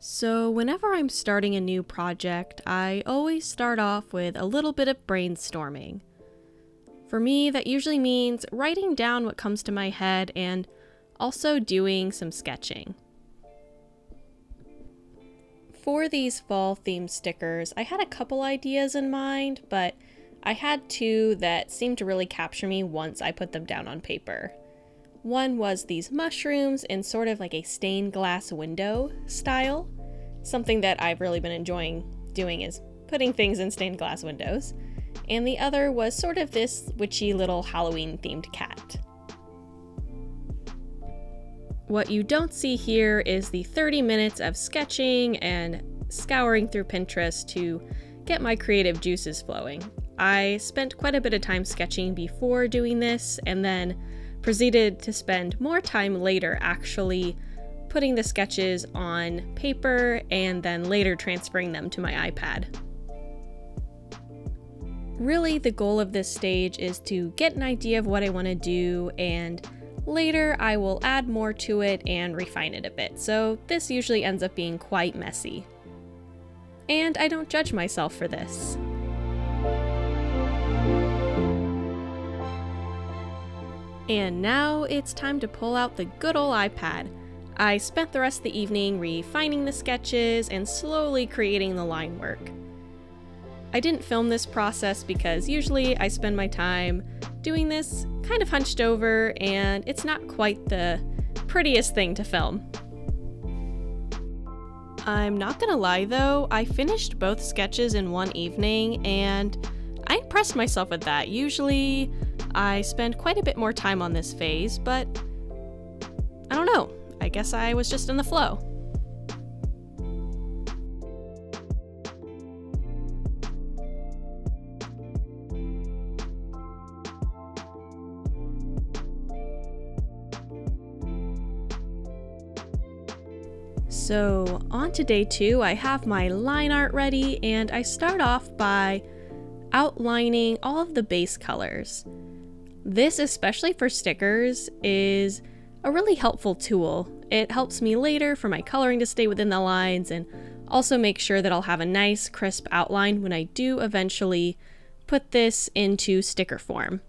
So whenever I'm starting a new project, I always start off with a little bit of brainstorming. For me, that usually means writing down what comes to my head and also doing some sketching. For these fall themed stickers, I had a couple ideas in mind, but I had two that seemed to really capture me once I put them down on paper. One was these mushrooms in sort of like a stained glass window style. Something that I've really been enjoying doing is putting things in stained glass windows. And the other was sort of this witchy little Halloween themed cat. What you don't see here is the 30 minutes of sketching and scouring through Pinterest to get my creative juices flowing. I spent quite a bit of time sketching before doing this, and then proceeded to spend more time later actually putting the sketches on paper and then later transferring them to my iPad. Really, the goal of this stage is to get an idea of what I want to do, and later I will add more to it and refine it a bit, so this usually ends up being quite messy. And I don't judge myself for this. And now it's time to pull out the good old iPad. I spent the rest of the evening refining the sketches and slowly creating the line work. I didn't film this process because usually I spend my time doing this kind of hunched over, and it's not quite the prettiest thing to film. I'm not gonna lie though, I finished both sketches in one evening and I impressed myself with that. Usually I spend quite a bit more time on this phase, but I don't know, I guess I was just in the flow. So on to day 2, I have my line art ready, and I start off by outlining all of the base colors. This, especially for stickers, is a really helpful tool. It helps me later for my coloring to stay within the lines and also make sure that I'll have a nice crisp outline when I do eventually put this into sticker form.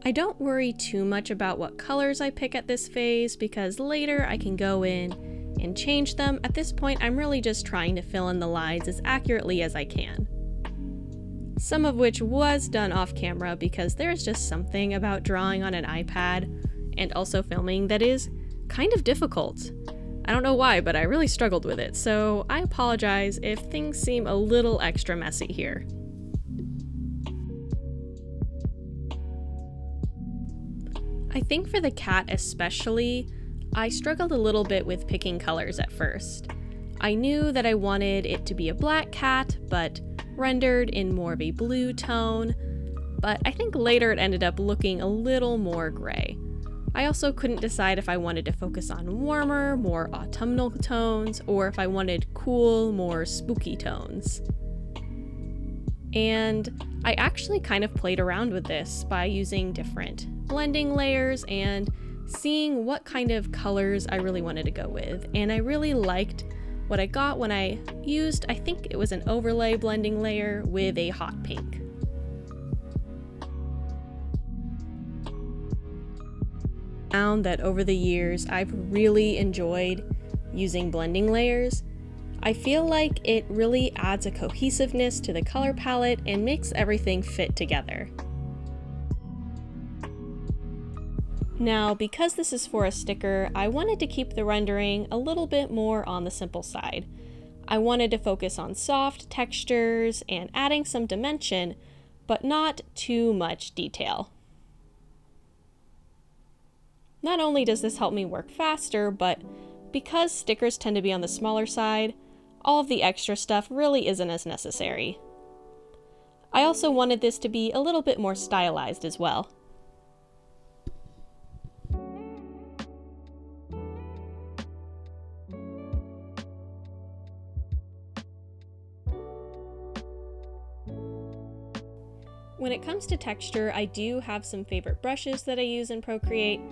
I don't worry too much about what colors I pick at this phase because later I can go in and change them. At this point, I'm really just trying to fill in the lines as accurately as I can. Some of which was done off camera because there's just something about drawing on an iPad and also filming that is kind of difficult. I don't know why, but I really struggled with it, so I apologize if things seem a little extra messy here. I think for the cat especially, I struggled a little bit with picking colors at first. I knew that I wanted it to be a black cat, but rendered in more of a blue tone, but I think later it ended up looking a little more gray. I also couldn't decide if I wanted to focus on warmer, more autumnal tones, or if I wanted cool, more spooky tones. And I actually kind of played around with this by using different blending layers and seeing what kind of colors I really wanted to go with. And I really liked what I got when I used, I think it was an overlay blending layer with a hot pink. I found that over the years I've really enjoyed using blending layers. I feel like it really adds a cohesiveness to the color palette and makes everything fit together. Now, because this is for a sticker, I wanted to keep the rendering a little bit more on the simple side. I wanted to focus on soft textures and adding some dimension, but not too much detail. Not only does this help me work faster, but because stickers tend to be on the smaller side, all of the extra stuff really isn't as necessary. I also wanted this to be a little bit more stylized as well. When it comes to texture, I do have some favorite brushes that I use in Procreate,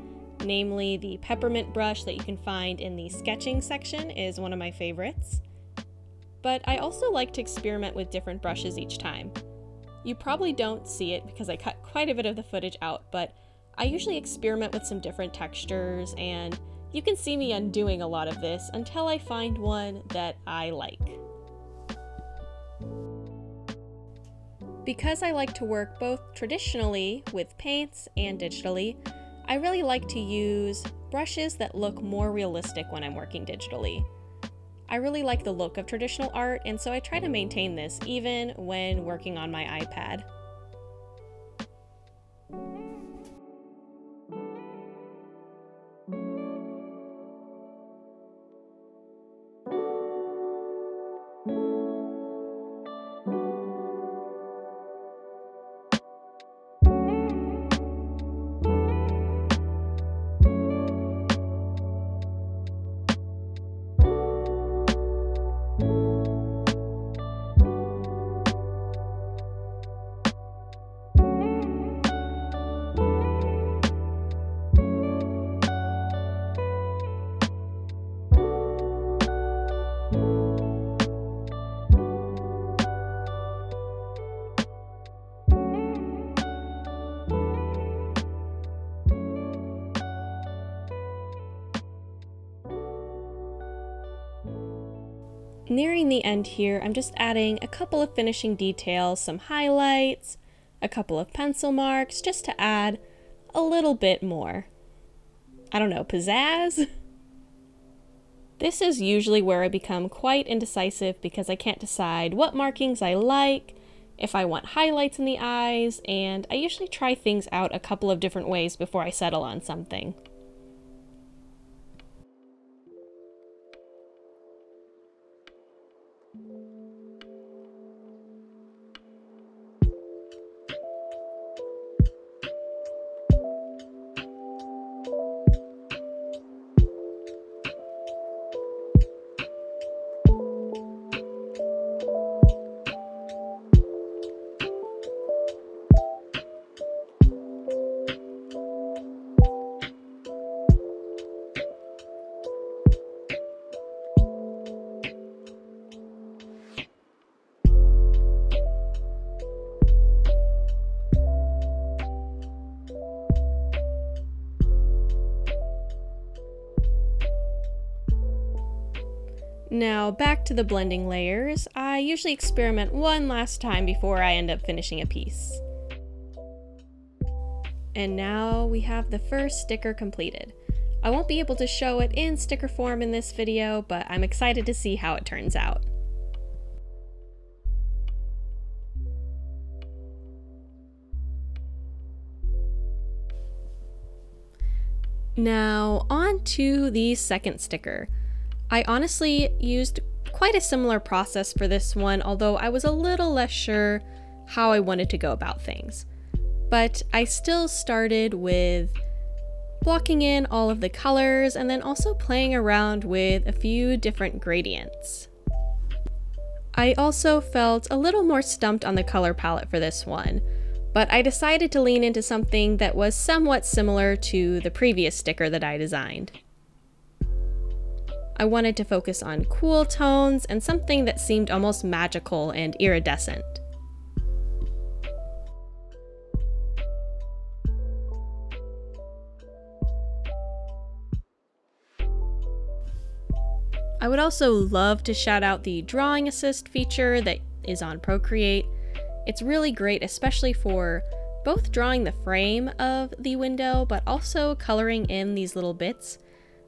namely the peppermint brush that you can find in the sketching section is one of my favorites. But I also like to experiment with different brushes each time. You probably don't see it because I cut quite a bit of the footage out, but I usually experiment with some different textures, and you can see me undoing a lot of this until I find one that I like. Because I like to work both traditionally with paints and digitally, I really like to use brushes that look more realistic when I'm working digitally. I really like the look of traditional art, and so I try to maintain this even when working on my iPad. Nearing the end here, I'm just adding a couple of finishing details, some highlights, a couple of pencil marks, just to add a little bit more, I don't know, pizzazz? This is usually where I become quite indecisive because I can't decide what markings I like, if I want highlights in the eyes, and I usually try things out a couple of different ways before I settle on something. Now back to the blending layers. I usually experiment one last time before I end up finishing a piece. And now we have the first sticker completed. I won't be able to show it in sticker form in this video, but I'm excited to see how it turns out. Now on to the second sticker. I honestly used quite a similar process for this one, although I was a little less sure how I wanted to go about things. But I still started with blocking in all of the colors and then also playing around with a few different gradients. I also felt a little more stumped on the color palette for this one, but I decided to lean into something that was somewhat similar to the previous sticker that I designed. I wanted to focus on cool tones and something that seemed almost magical and iridescent. I would also love to shout out the drawing assist feature that is on Procreate. It's really great, especially for both drawing the frame of the window, but also coloring in these little bits,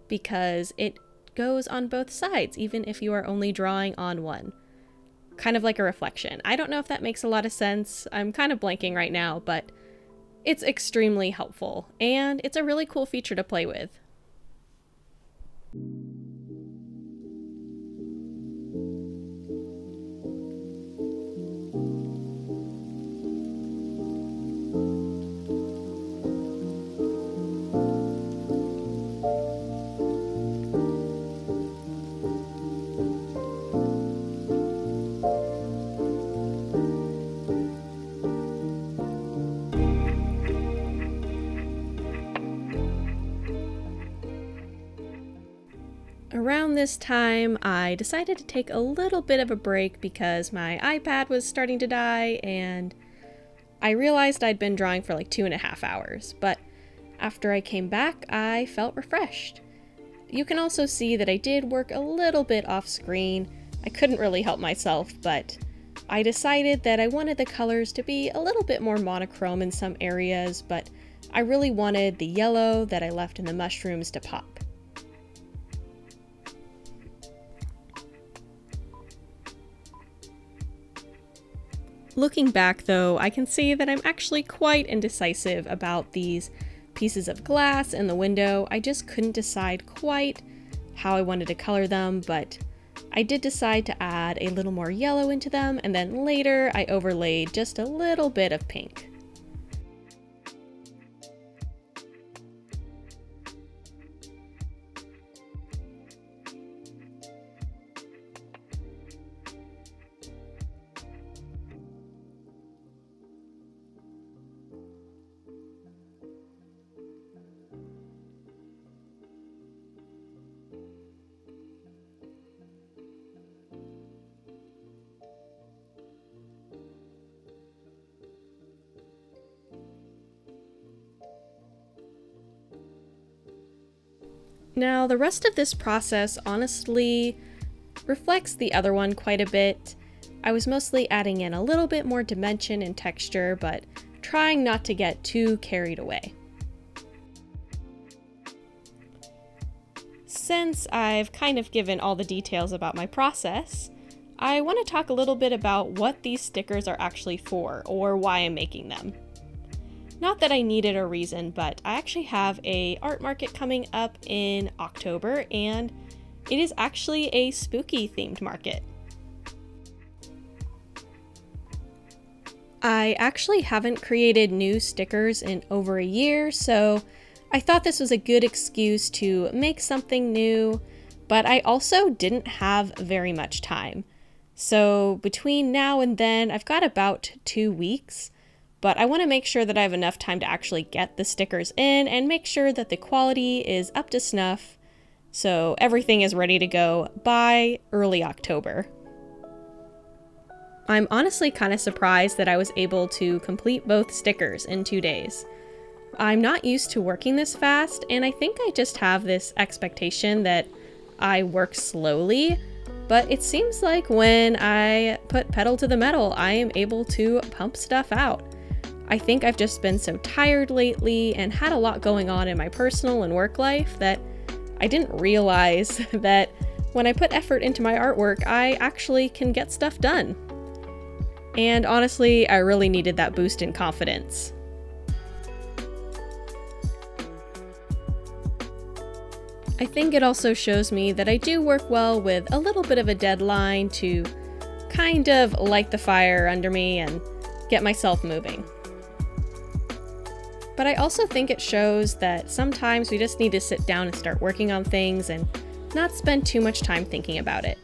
because it goes on both sides, even if you are only drawing on one. Kind of like a reflection. I don't know if that makes a lot of sense. I'm kind of blanking right now, but it's extremely helpful, and it's a really cool feature to play with. this time, I decided to take a little bit of a break because my iPad was starting to die and I realized I'd been drawing for like 2.5 hours, but after I came back, I felt refreshed. You can also see that I did work a little bit off screen. I couldn't really help myself, but I decided that I wanted the colors to be a little bit more monochrome in some areas, but I really wanted the yellow that I left in the mushrooms to pop. Looking back though, I can see that I'm actually quite indecisive about these pieces of glass in the window. I just couldn't decide quite how I wanted to color them, but I did decide to add a little more yellow into them, and then later I overlaid just a little bit of pink. Now, the rest of this process honestly reflects the other one quite a bit. I was mostly adding in a little bit more dimension and texture, but trying not to get too carried away. Since I've kind of given all the details about my process, I want to talk a little bit about what these stickers are actually for, or why I'm making them. Not that I needed a reason, but I actually have an art market coming up in October, and it is actually a spooky themed market. I actually haven't created new stickers in over a year, so I thought this was a good excuse to make something new, but I also didn't have very much time. So between now and then, I've got about 2 weeks. But I want to make sure that I have enough time to actually get the stickers in and make sure that the quality is up to snuff, so everything is ready to go by early October. I'm honestly kind of surprised that I was able to complete both stickers in 2 days. I'm not used to working this fast, and I think I just have this expectation that I work slowly, but it seems like when I put pedal to the metal, I am able to pump stuff out. I think I've just been so tired lately and had a lot going on in my personal and work life that I didn't realize that when I put effort into my artwork, I actually can get stuff done. And honestly, I really needed that boost in confidence. I think it also shows me that I do work well with a little bit of a deadline to kind of light the fire under me and get myself moving. But I also think it shows that sometimes we just need to sit down and start working on things and not spend too much time thinking about it.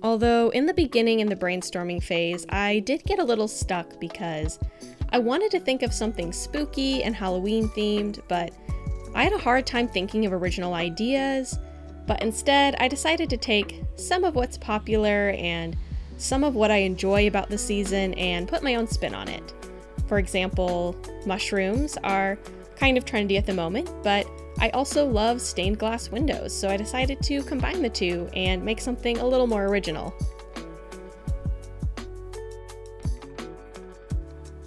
Although in the beginning in the brainstorming phase, I did get a little stuck because I wanted to think of something spooky and Halloween themed, but I had a hard time thinking of original ideas. But instead, I decided to take some of what's popular and some of what I enjoy about the season and put my own spin on it. For example, mushrooms are kind of trendy at the moment, but I also love stained glass windows, so I decided to combine the two and make something a little more original.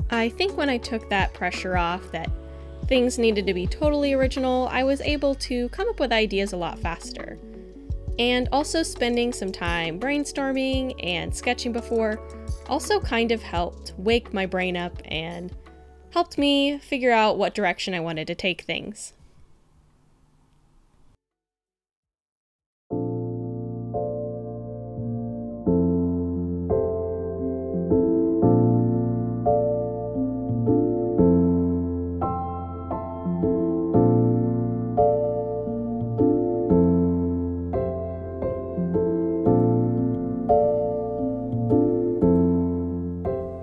I think when I took that pressure off that things needed to be totally original, I was able to come up with ideas a lot faster. And also spending some time brainstorming and sketching before also kind of helped wake my brain up and helped me figure out what direction I wanted to take things.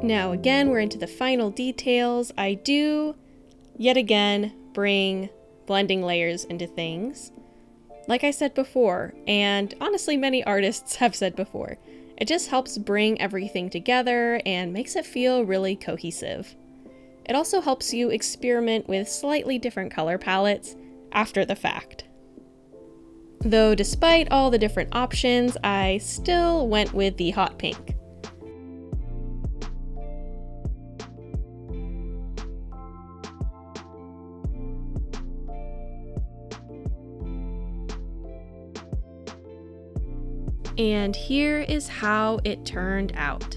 Now again, we're into the final details. I do, yet again, bring blending layers into things. Like I said before, and honestly many artists have said before, it just helps bring everything together and makes it feel really cohesive. It also helps you experiment with slightly different color palettes after the fact. Though despite all the different options, I still went with the hot pink. And here is how it turned out.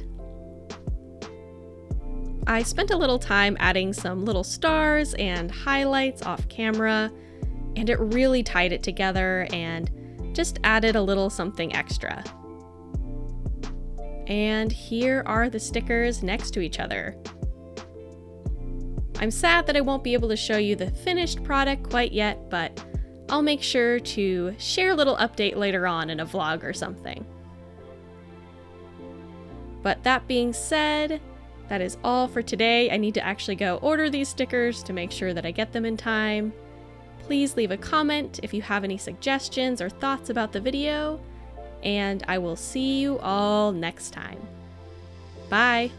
I spent a little time adding some little stars and highlights off camera, and it really tied it together and just added a little something extra. And here are the stickers next to each other. I'm sad that I won't be able to show you the finished product quite yet, but I'll make sure to share a little update later on in a vlog or something. But that being said, that is all for today. I need to actually go order these stickers to make sure that I get them in time. Please leave a comment if you have any suggestions or thoughts about the video, and I will see you all next time. Bye!